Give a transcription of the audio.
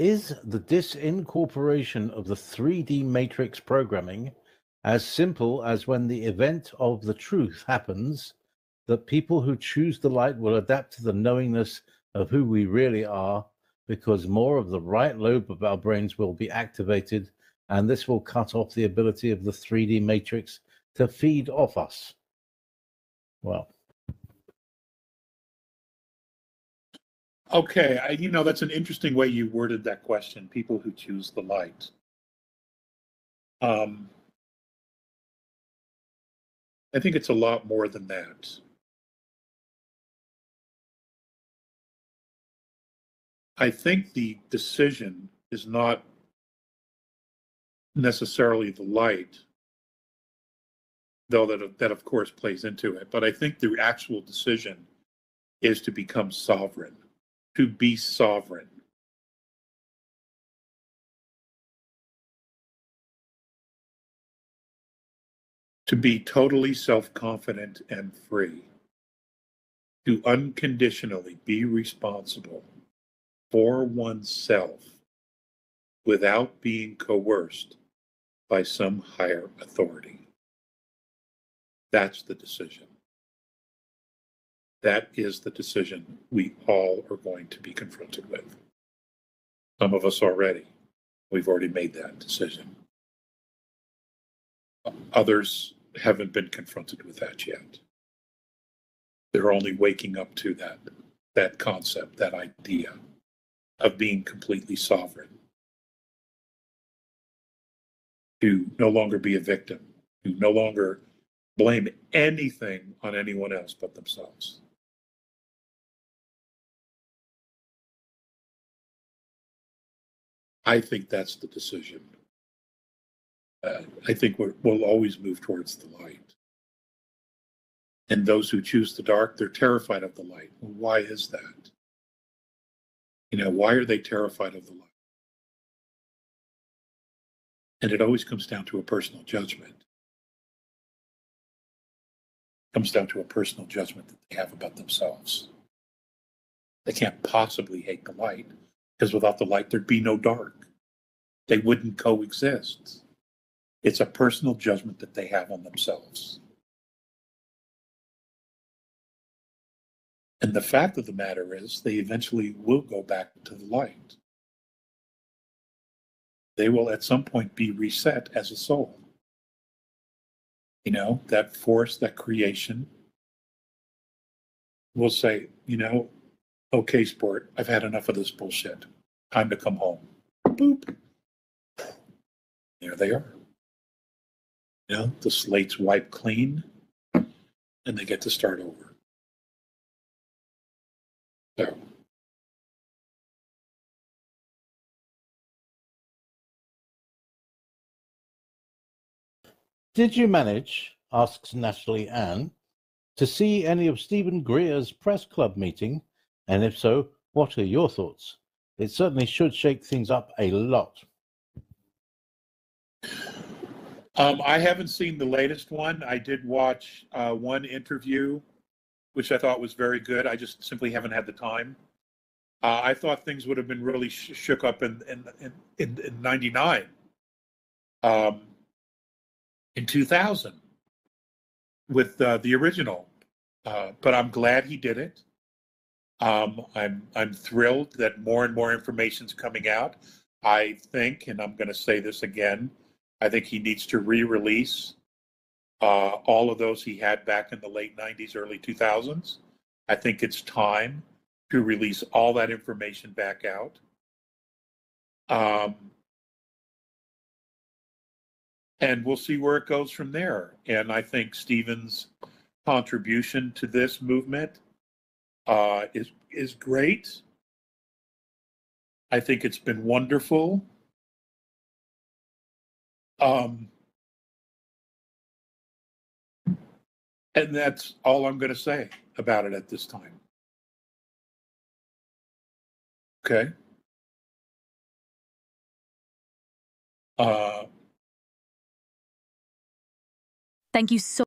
Is the disincorporation of the 3D matrix programming as simple as when the event of the truth happens, that people who choose the light will adapt to the knowingness of who we really are, because more of the right lobe of our brains will be activated, and this will cut off the ability of the 3D matrix to feed off us? Well, okay, that's an interesting way you worded that question, people who choose the light. I think it's a lot more than that. I think the decision is not necessarily the light, though that of course plays into it, but I think the actual decision is to become sovereign, to be sovereign. To be totally self-confident and free. To unconditionally be responsible for oneself without being coerced by some higher authority. That's the decision. That is the decision we all are going to be confronted with. Some of us already. We've already made that decision. Others haven't been confronted with that yet. They're only waking up to that concept, that idea of being completely sovereign. To no longer be a victim, to no longer blame anything on anyone else but themselves. I think that's the decision. I think we'll always move towards the light. And those who choose the dark, they're terrified of the light. Well, why is that? Why are they terrified of the light? And it always comes down to a personal judgment. It comes down to a personal judgment that they have about themselves. They can't possibly hate the light, because without the light, there'd be no dark. They wouldn't coexist. It's a personal judgment that they have on themselves. And the fact of the matter is, they eventually will go back to the light. They will at some point be reset as a soul. That force, that creation will say, okay, sport, I've had enough of this bullshit. Time to come home. Boop. There they are. The slate's wiped clean, and they get to start over. So. Did you manage, asks Natalie Ann, to see any of Stephen Greer's press club meeting? And if so, what are your thoughts? It certainly should shake things up a lot. I haven't seen the latest one. I did watch one interview, which I thought was very good. I just simply haven't had the time. I thought things would have been really shook up in 99, in 2000, with the original. But I'm glad he did it. I'm thrilled that more and more information's coming out. I think, and I'm going to say this again, I think he needs to re-release all of those he had back in the late 90s, early 2000s. I think it's time to release all that information back out. And we'll see where it goes from there. And I think Stephen's contribution to this movement is great. I think it's been wonderful. And that's all I'm going to say about it at this time. Okay. Thank you so